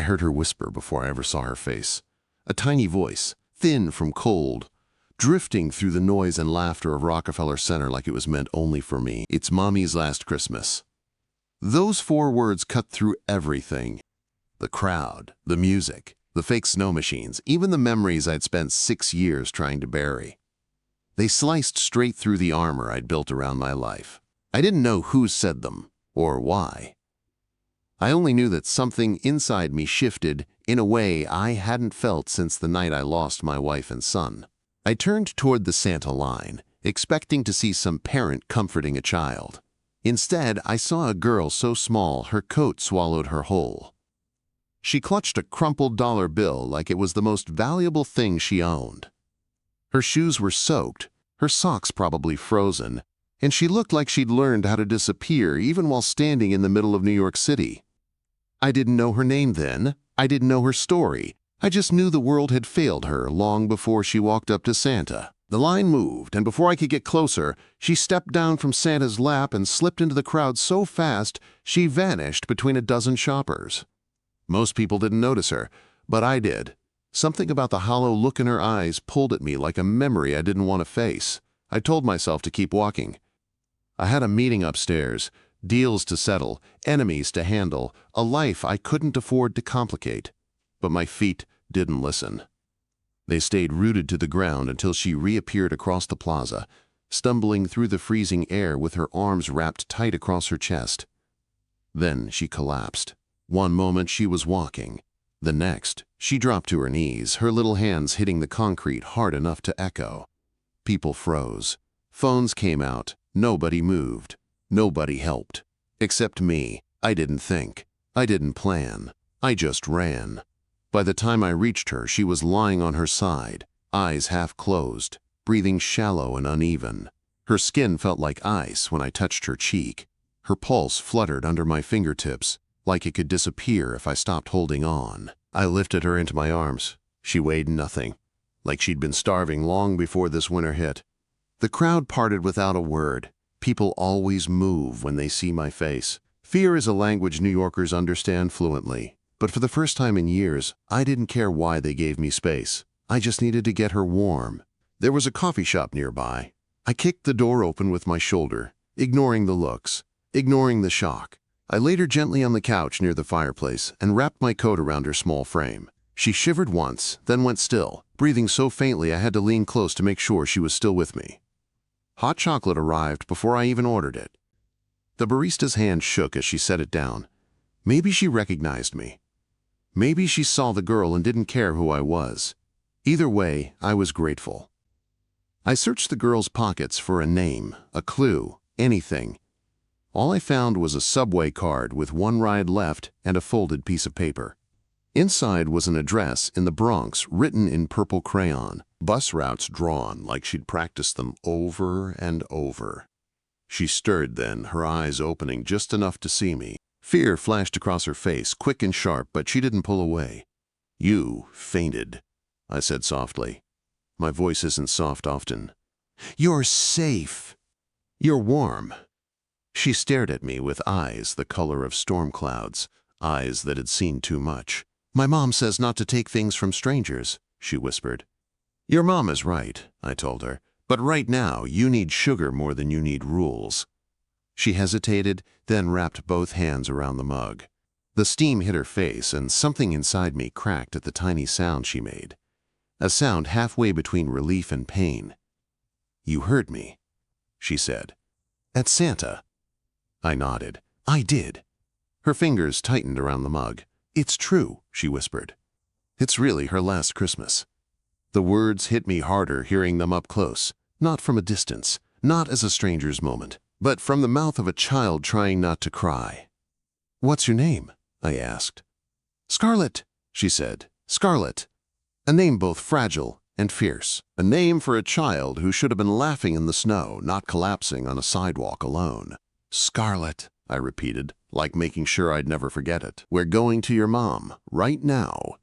heard her whisper before I ever saw her face. A tiny voice, thin from cold, drifting through the noise and laughter of Rockefeller Center like it was meant only for me. "It's Mommy's last Christmas." Those 4 words cut through everything. The crowd, the music, the fake snow machines, even the memories I'd spent 6 years trying to bury. They sliced straight through the armor I'd built around my life. I didn't know who said them, or why. I only knew that something inside me shifted in a way I hadn't felt since the night I lost my wife and son. I turned toward the Santa line, expecting to see some parent comforting a child. Instead, I saw a girl so small her coat swallowed her whole. She clutched a crumpled dollar bill like it was the most valuable thing she owned. Her shoes were soaked, her socks probably frozen, and she looked like she'd learned how to disappear even while standing in the middle of New York City. I didn't know her name then. I didn't know her story. I just knew the world had failed her long before she walked up to Santa. The line moved, and before I could get closer, she stepped down from Santa's lap and slipped into the crowd so fast she vanished between a dozen shoppers. Most people didn't notice her, but I did. Something about the hollow look in her eyes pulled at me like a memory I didn't want to face. I told myself to keep walking. I had a meeting upstairs, deals to settle, enemies to handle, a life I couldn't afford to complicate. But my feet didn't listen. They stayed rooted to the ground until she reappeared across the plaza, stumbling through the freezing air with her arms wrapped tight across her chest. Then she collapsed. One moment she was walking. The next, she dropped to her knees, her little hands hitting the concrete hard enough to echo. People froze. Phones came out. Nobody moved. Nobody helped. Except me. I didn't think. I didn't plan. I just ran. By the time I reached her, she was lying on her side, eyes half closed, breathing shallow and uneven. Her skin felt like ice when I touched her cheek. Her pulse fluttered under my fingertips, like it could disappear if I stopped holding on. I lifted her into my arms. She weighed nothing, like she'd been starving long before this winter hit. The crowd parted without a word. People always move when they see my face. Fear is a language New Yorkers understand fluently. But for the first time in years, I didn't care why they gave me space. I just needed to get her warm. There was a coffee shop nearby. I kicked the door open with my shoulder, ignoring the looks, ignoring the shock. I laid her gently on the couch near the fireplace and wrapped my coat around her small frame. She shivered once, then went still, breathing so faintly I had to lean close to make sure she was still with me. Hot chocolate arrived before I even ordered it. The barista's hand shook as she set it down. Maybe she recognized me. Maybe she saw the girl and didn't care who I was. Either way, I was grateful. I searched the girl's pockets for a name, a clue, anything. All I found was a subway card with one ride left and a folded piece of paper. Inside was an address in the Bronx written in purple crayon, bus routes drawn like she'd practiced them over and over. She stirred then, her eyes opening just enough to see me. Fear flashed across her face, quick and sharp, but she didn't pull away. "You fainted," I said softly. My voice isn't soft often. "You're safe. You're warm." She stared at me with eyes the color of storm clouds, eyes that had seen too much. "My mom says not to take things from strangers," she whispered. "Your mom is right," I told her, "but right now you need sugar more than you need rules." She hesitated, then wrapped both hands around the mug. The steam hit her face, and something inside me cracked at the tiny sound she made. A sound halfway between relief and pain. "You heard me," she said. "At Santa." I nodded. "I did." Her fingers tightened around the mug. "It's true," she whispered. "It's really her last Christmas." The words hit me harder hearing them up close, not from a distance, not as a stranger's moment, but from the mouth of a child trying not to cry. "What's your name?" I asked. "Scarlet," she said. "Scarlet." A name both fragile and fierce. A name for a child who should have been laughing in the snow, not collapsing on a sidewalk alone. "Scarlet," I repeated, like making sure I'd never forget it. "We're going to your mom, right now."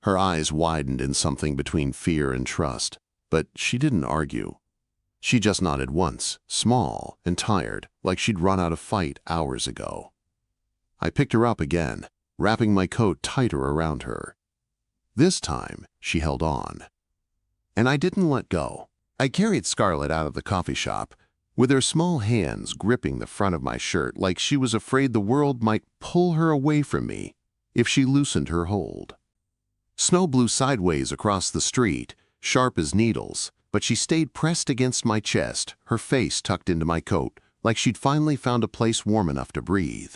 Her eyes widened in something between fear and trust, but she didn't argue. She just nodded once, small and tired, like she'd run out of fight hours ago. I picked her up again, wrapping my coat tighter around her. This time, she held on. And I didn't let go. I carried Scarlett out of the coffee shop, with her small hands gripping the front of my shirt like she was afraid the world might pull her away from me if she loosened her hold. Snow blew sideways across the street, sharp as needles, but she stayed pressed against my chest, her face tucked into my coat, like she'd finally found a place warm enough to breathe.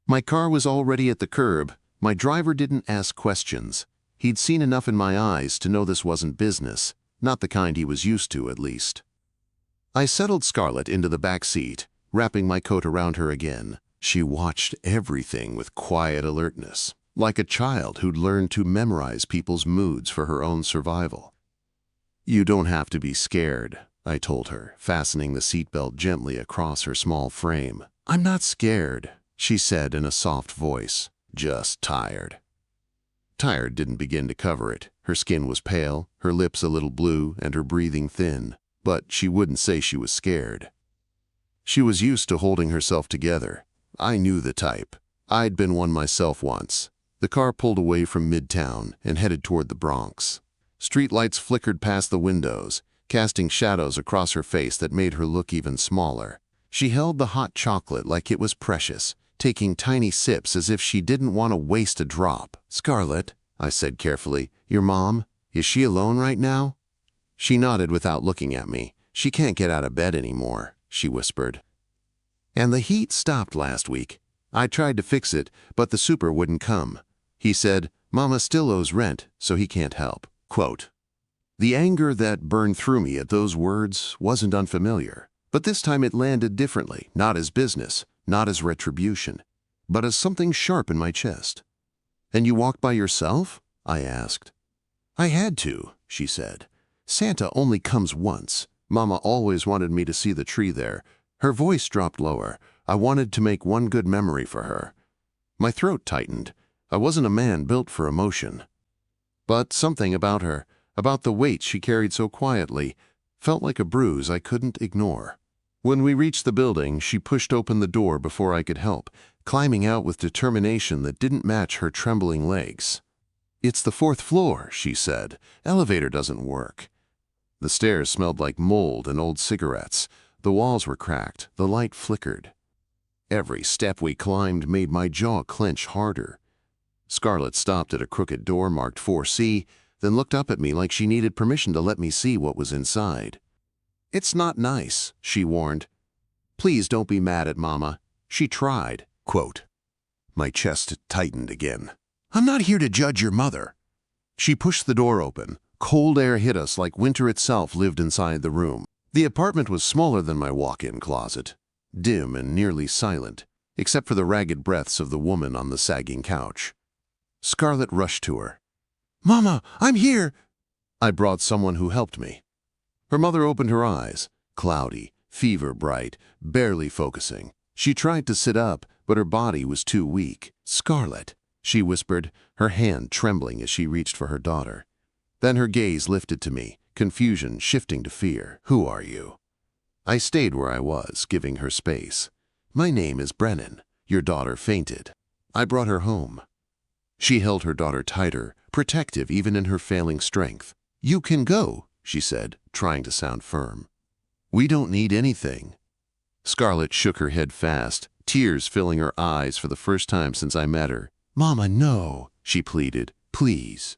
My car was already at the curb. My driver didn't ask questions. He'd seen enough in my eyes to know this wasn't business, not the kind he was used to, at least. I settled Scarlett into the back seat, wrapping my coat around her again. She watched everything with quiet alertness, like a child who'd learned to memorize people's moods for her own survival. "You don't have to be scared," I told her, fastening the seatbelt gently across her small frame. "I'm not scared," she said in a soft voice, "just tired." Tired didn't begin to cover it. Her skin was pale, her lips a little blue, and her breathing thin, but she wouldn't say she was scared. She was used to holding herself together. I knew the type. I'd been one myself once. The car pulled away from Midtown and headed toward the Bronx. Streetlights flickered past the windows, casting shadows across her face that made her look even smaller. She held the hot chocolate like it was precious, taking tiny sips as if she didn't want to waste a drop. "Scarlett," I said carefully, "your mom, is she alone right now?" She nodded without looking at me. "She can't get out of bed anymore," she whispered. "And the heat stopped last week. I tried to fix it, but the super wouldn't come. He said, Mama still owes rent, so he can't help." Quote. The anger that burned through me at those words wasn't unfamiliar, but this time it landed differently, not as business, not as retribution, but as something sharp in my chest. "And you walked by yourself?" I asked. "I had to," she said. "Santa only comes once. Mama always wanted me to see the tree there." Her voice dropped lower. "I wanted to make one good memory for her." My throat tightened. I wasn't a man built for emotion. But something about her, about the weight she carried so quietly, felt like a bruise I couldn't ignore. When we reached the building, she pushed open the door before I could help, climbing out with determination that didn't match her trembling legs. "It's the 4th floor," she said. "Elevator doesn't work." The stairs smelled like mold and old cigarettes. The walls were cracked. The light flickered. Every step we climbed made my jaw clench harder. Scarlett stopped at a crooked door marked 4C, then looked up at me like she needed permission to let me see what was inside. "It's not nice," she warned. "Please don't be mad at Mama. She tried." Quote. My chest tightened again. "I'm not here to judge your mother." She pushed the door open. Cold air hit us like winter itself lived inside the room. The apartment was smaller than my walk-in closet, dim and nearly silent, except for the ragged breaths of the woman on the sagging couch. Scarlett rushed to her. "Mama, I'm here!" I brought someone who helped me. Her mother opened her eyes, cloudy, fever-bright, barely focusing. She tried to sit up, but her body was too weak. "Scarlett," she whispered, her hand trembling as she reached for her daughter. Then her gaze lifted to me, confusion shifting to fear. "Who are you?" I stayed where I was, giving her space. "My name is Brennan. Your daughter fainted. I brought her home." She held her daughter tighter, protective even in her failing strength. "You can go," she said, trying to sound firm. "We don't need anything." Scarlett shook her head fast, tears filling her eyes for the first time since I met her. "Mama, no," she pleaded. "Please."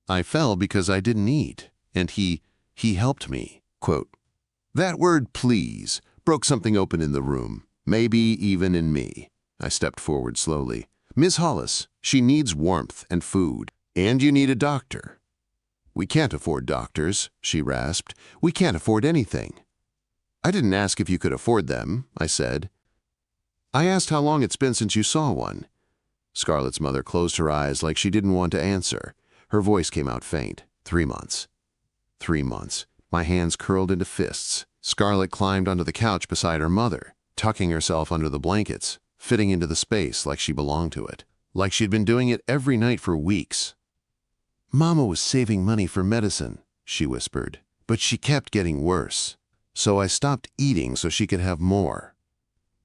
I fell because I didn't eat, and he helped me. Quote. That word "please" broke something open in the room, maybe even in me. I stepped forward slowly. "Miss Hollis, she needs warmth and food, and you need a doctor." "We can't afford doctors," she rasped. "We can't afford anything." "I didn't ask if you could afford them," I said. "I asked how long it's been since you saw one." Scarlett's mother closed her eyes like she didn't want to answer. Her voice came out faint. 3 months. 3 months. My hands curled into fists. Scarlett climbed onto the couch beside her mother, tucking herself under the blankets, fitting into the space like she belonged to it, like she'd been doing it every night for weeks. "Mama was saving money for medicine," she whispered, "but she kept getting worse. So I stopped eating so she could have more."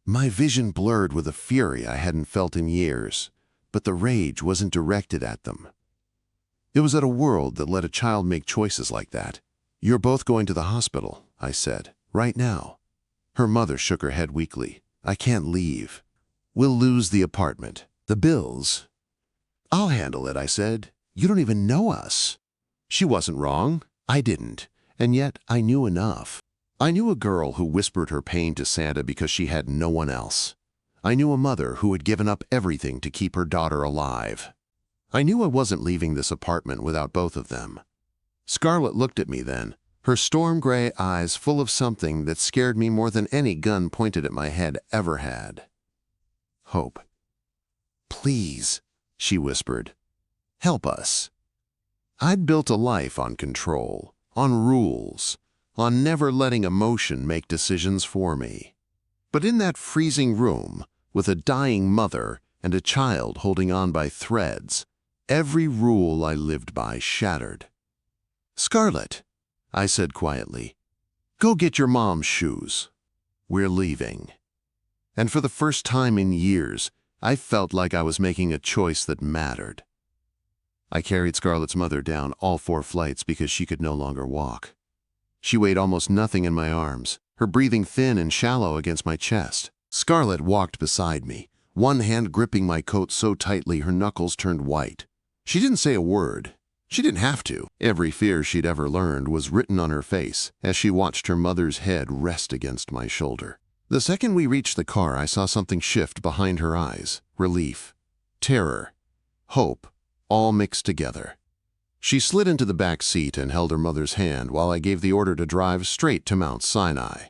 My vision blurred with a fury I hadn't felt in years. but the rage wasn't directed at them. It was at a world that let a child make choices like that. "You're both going to the hospital," I said, "right now." Her mother shook her head weakly. "I can't leave. We'll lose the apartment. The bills." "I'll handle it," I said. "You don't even know us." She wasn't wrong. I didn't. And yet I knew enough. I knew a girl who whispered her pain to Santa because she had no one else. I knew a mother who had given up everything to keep her daughter alive. I knew I wasn't leaving this apartment without both of them. Scarlett looked at me then, her storm gray eyes full of something that scared me more than any gun pointed at my head ever had. "Hope. Please," she whispered. "Help us." I'd built a life on control, on rules, on never letting emotion make decisions for me. But in that freezing room, with a dying mother and a child holding on by threads, every rule I lived by shattered. "Scarlett," I said quietly, "go get your mom's shoes. We're leaving." And for the first time in years, I felt like I was making a choice that mattered. I carried Scarlett's mother down all 4 flights because she could no longer walk. She weighed almost nothing in my arms, her breathing thin and shallow against my chest. Scarlett walked beside me, one hand gripping my coat so tightly her knuckles turned white. She didn't say a word. She didn't have to. Every fear she'd ever learned was written on her face as she watched her mother's head rest against my shoulder. The second we reached the car, I saw something shift behind her eyes. Relief, terror, hope, all mixed together. She slid into the back seat and held her mother's hand while I gave the order to drive straight to Mount Sinai.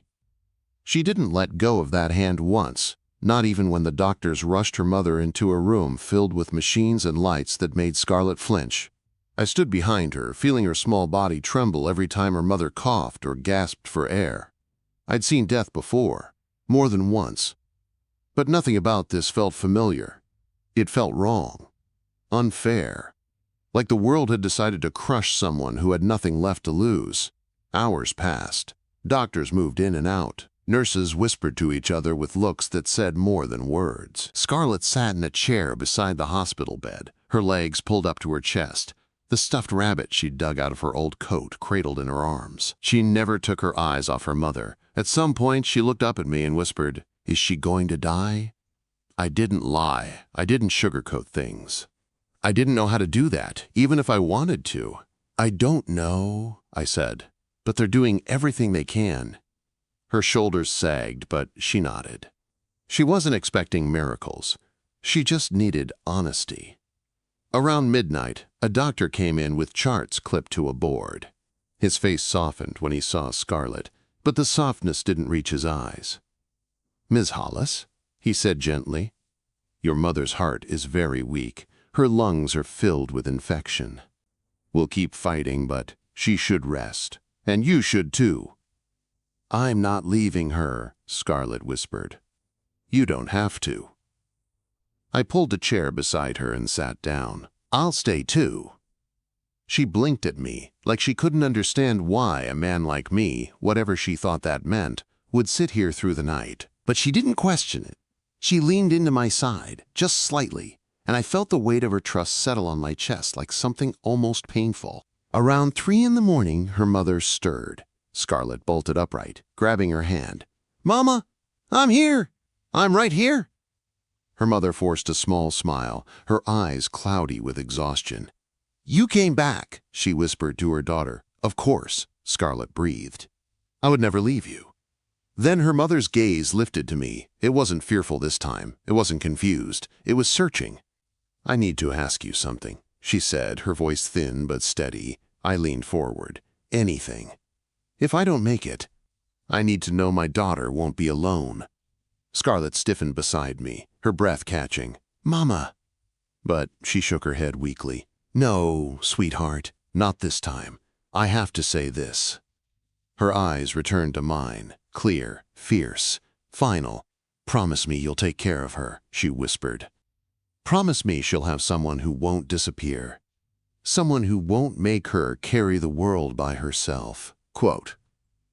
She didn't let go of that hand once, not even when the doctors rushed her mother into a room filled with machines and lights that made Scarlett flinch. I stood behind her, feeling her small body tremble every time her mother coughed or gasped for air. I'd seen death before, more than once. But nothing about this felt familiar. It felt wrong, unfair, like the world had decided to crush someone who had nothing left to lose. Hours passed. Doctors moved in and out. Nurses whispered to each other with looks that said more than words. Scarlett sat in a chair beside the hospital bed, her legs pulled up to her chest, the stuffed rabbit she'd dug out of her old coat cradled in her arms. She never took her eyes off her mother. At some point, she looked up at me and whispered, "Is she going to die?" I didn't lie. I didn't sugarcoat things. I didn't know how to do that, even if I wanted to. "I don't know," I said, "but they're doing everything they can." Her shoulders sagged, but she nodded. She wasn't expecting miracles. She just needed honesty. Around midnight, a doctor came in with charts clipped to a board. His face softened when he saw Scarlett, but the softness didn't reach his eyes. "Ms. Hollis," he said gently, "your mother's heart is very weak. Her lungs are filled with infection. We'll keep fighting, but she should rest. And you should too." "I'm not leaving her," Scarlett whispered. "You don't have to." I pulled a chair beside her and sat down. "I'll stay too." She blinked at me, like she couldn't understand why a man like me, whatever she thought that meant, would sit here through the night. But she didn't question it. She leaned into my side, just slightly, and I felt the weight of her trust settle on my chest like something almost painful. Around 3 in the morning, her mother stirred. Scarlett bolted upright, grabbing her hand. "Mama, I'm here. I'm right here." Her mother forced a small smile, her eyes cloudy with exhaustion. "You came back," she whispered to her daughter. "Of course," Scarlett breathed. "I would never leave you." Then her mother's gaze lifted to me. It wasn't fearful this time. It wasn't confused. It was searching. "I need to ask you something," she said, her voice thin but steady. I leaned forward. "Anything. If I don't make it, I need to know my daughter won't be alone." Scarlett stiffened beside me, her breath catching. "Mama." But she shook her head weakly. "No, sweetheart, not this time. I have to say this." Her eyes returned to mine, clear, fierce, final. "Promise me you'll take care of her," she whispered. "Promise me she'll have someone who won't disappear. Someone who won't make her carry the world by herself." Quote.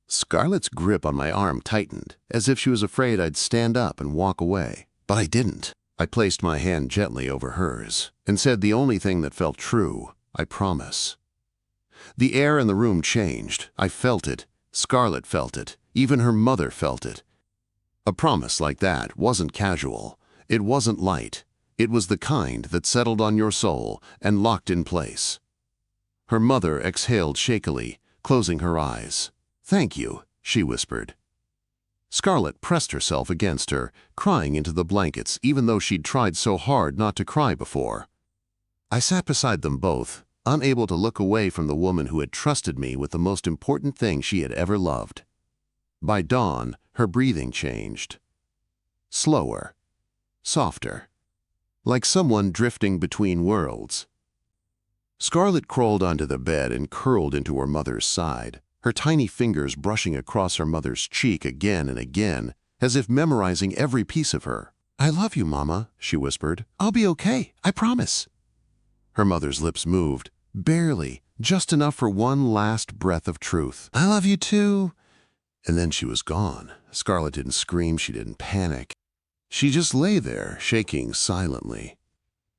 Scarlett's grip on my arm tightened, as if she was afraid I'd stand up and walk away. But I didn't. I placed my hand gently over hers and said the only thing that felt true, I promise. The air in the room changed. I felt it. Scarlett felt it. Even her mother felt it. A promise like that wasn't casual. It wasn't light. It was the kind that settled on your soul and locked in place. Her mother exhaled shakily, closing her eyes. "Thank you," she whispered. Scarlett pressed herself against her, crying into the blankets even though she'd tried so hard not to cry before. I sat beside them both, unable to look away from the woman who had trusted me with the most important thing she had ever loved. By dawn, her breathing changed. Slower. Softer. Like someone drifting between worlds. Scarlett crawled onto the bed and curled into her mother's side, her tiny fingers brushing across her mother's cheek again and again, as if memorizing every piece of her. "I love you, Mama," she whispered. "I'll be okay, I promise." Her mother's lips moved, barely, just enough for one last breath of truth. "I love you too." And then she was gone. Scarlett didn't scream, she didn't panic. She just lay there, shaking silently,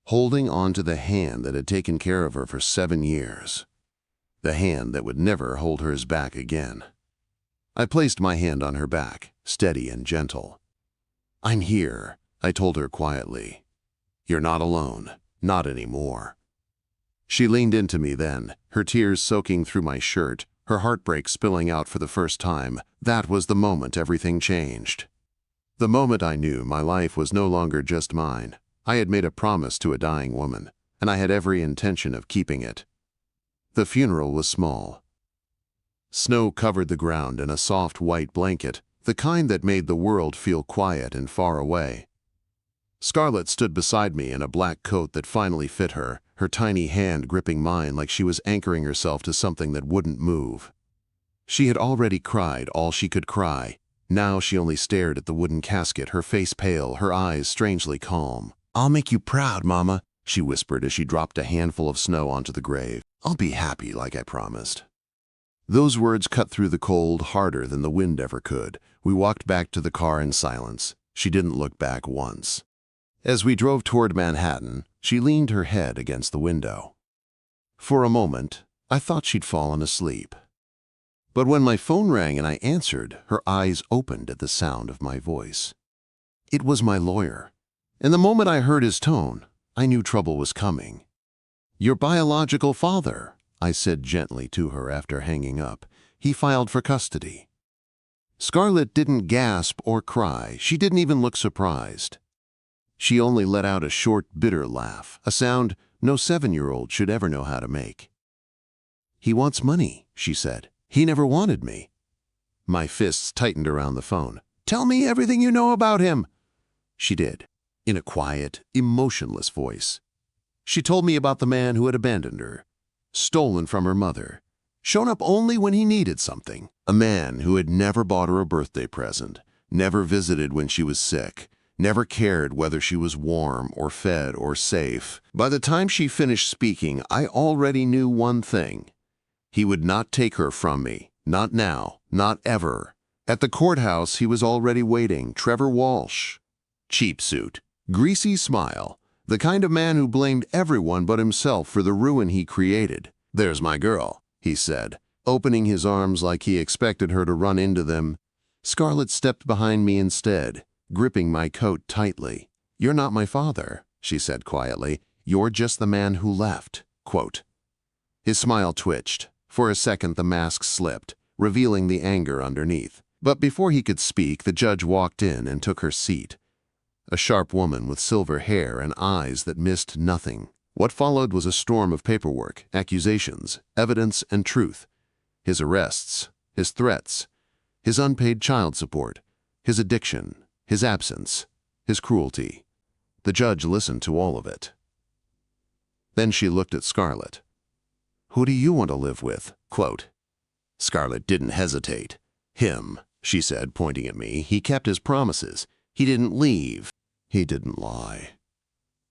holding on to the hand that had taken care of her for 7 years. The hand that would never hold hers back again. I placed my hand on her back, steady and gentle. "I'm here," I told her quietly. "You're not alone. Not anymore." She leaned into me then, her tears soaking through my shirt, her heartbreak spilling out for the first time. That was the moment everything changed. The moment I knew my life was no longer just mine. I had made a promise to a dying woman, and I had every intention of keeping it. The funeral was small. Snow covered the ground in a soft white blanket, the kind that made the world feel quiet and far away. Scarlett stood beside me in a black coat that finally fit her, her tiny hand gripping mine like she was anchoring herself to something that wouldn't move. She had already cried all she could cry. Now she only stared at the wooden casket, her face pale, her eyes strangely calm. "I'll make you proud, Mama," she whispered as she dropped a handful of snow onto the grave. "I'll be happy like I promised." Those words cut through the cold harder than the wind ever could. We walked back to the car in silence. She didn't look back once. As we drove toward Manhattan, she leaned her head against the window. For a moment, I thought she'd fallen asleep. But when my phone rang and I answered, her eyes opened at the sound of my voice. It was my lawyer, and the moment I heard his tone, I knew trouble was coming. "Your biological father," I said gently to her after hanging up. "He filed for custody." Scarlett didn't gasp or cry. She didn't even look surprised. She only let out a short, bitter laugh, a sound no 7-year-old should ever know how to make. "He wants money," she said. "He never wanted me." My fists tightened around the phone. "Tell me everything you know about him." She did, in a quiet, emotionless voice. She told me about the man who had abandoned her, stolen from her mother, shown up only when he needed something. A man who had never bought her a birthday present, never visited when she was sick, never cared whether she was warm or fed or safe. By the time she finished speaking, I already knew one thing. He would not take her from me. Not now. Not ever. At the courthouse, he was already waiting. Trevor Walsh. Cheap suit. Greasy smile. The kind of man who blamed everyone but himself for the ruin he created. "There's my girl," he said, opening his arms like he expected her to run into them. Scarlett stepped behind me instead, gripping my coat tightly. "You're not my father," she said quietly. "You're just the man who left." Quote. His smile twitched. For a second the mask slipped, revealing the anger underneath. But before he could speak, the judge walked in and took her seat. A sharp woman with silver hair and eyes that missed nothing. What followed was a storm of paperwork, accusations, evidence, and truth. His arrests, his threats, his unpaid child support, his addiction, his absence, his cruelty. The judge listened to all of it. Then she looked at Scarlett. "Who do you want to live with?" Quote. Scarlett didn't hesitate. "Him," she said, pointing at me. "He kept his promises. He didn't leave. He didn't lie."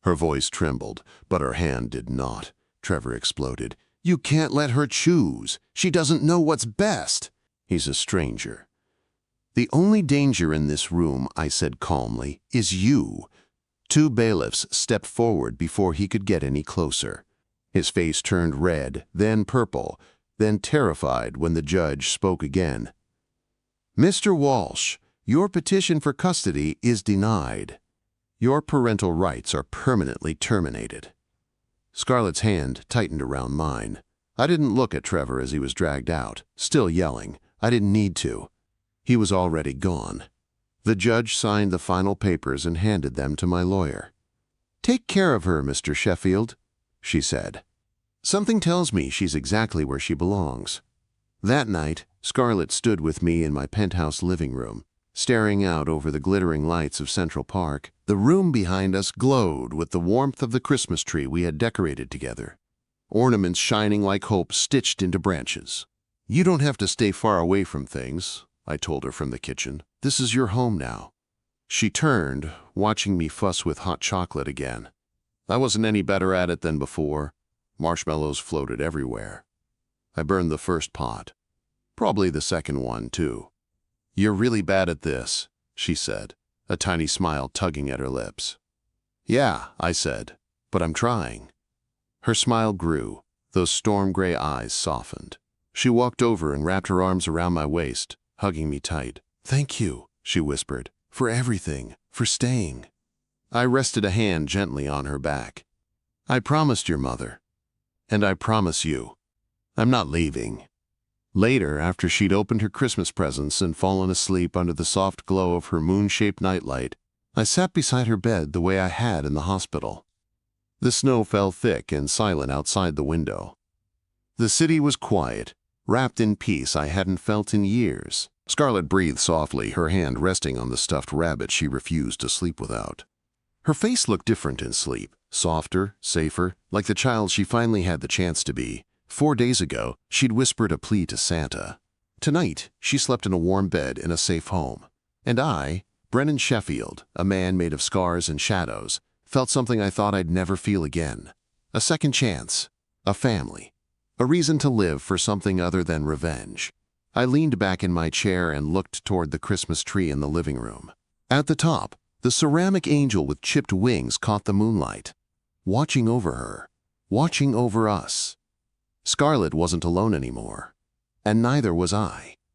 Her voice trembled, but her hand did not. Trevor exploded. "You can't let her choose. She doesn't know what's best." "He's a stranger." "The only danger in this room," I said calmly, "is you. Two bailiffs stepped forward before he could get any closer. His face turned red, then purple, then terrified when the judge spoke again. "Mr. Walsh, your petition for custody is denied. Your parental rights are permanently terminated." Scarlett's hand tightened around mine. I didn't look at Trevor as he was dragged out, still yelling. I didn't need to. He was already gone. The judge signed the final papers and handed them to my lawyer. "Take care of her, Mr. Sheffield," she said. "Something tells me she's exactly where she belongs." That night, Scarlett stood with me in my penthouse living room, staring out over the glittering lights of Central Park. The room behind us glowed with the warmth of the Christmas tree we had decorated together, ornaments shining like hope stitched into branches. "You don't have to stay far away from things," I told her from the kitchen. "This is your home now." She turned, watching me fuss with hot chocolate again. I wasn't any better at it than before. Marshmallows floated everywhere. I burned the first pot. Probably the second one, too. "You're really bad at this," she said, a tiny smile tugging at her lips. "Yeah," I said, "but I'm trying." Her smile grew. Those storm-gray eyes softened. She walked over and wrapped her arms around my waist, hugging me tight. "Thank you," she whispered, "for everything, for staying." I rested a hand gently on her back. "I promised your mother. And I promise you. I'm not leaving." Later, after she'd opened her Christmas presents and fallen asleep under the soft glow of her moon-shaped nightlight, I sat beside her bed the way I had in the hospital. The snow fell thick and silent outside the window. The city was quiet, wrapped in peace I hadn't felt in years. Scarlett breathed softly, her hand resting on the stuffed rabbit she refused to sleep without. Her face looked different in sleep, softer, safer, like the child she finally had the chance to be. 4 days ago, she'd whispered a plea to Santa. Tonight, she slept in a warm bed in a safe home. And I, Brennan Sheffield, a man made of scars and shadows, felt something I thought I'd never feel again. A second chance, a family, a reason to live for something other than revenge. I leaned back in my chair and looked toward the Christmas tree in the living room. At the top, the ceramic angel with chipped wings caught the moonlight, watching over her, watching over us. Scarlett wasn't alone anymore, and neither was I.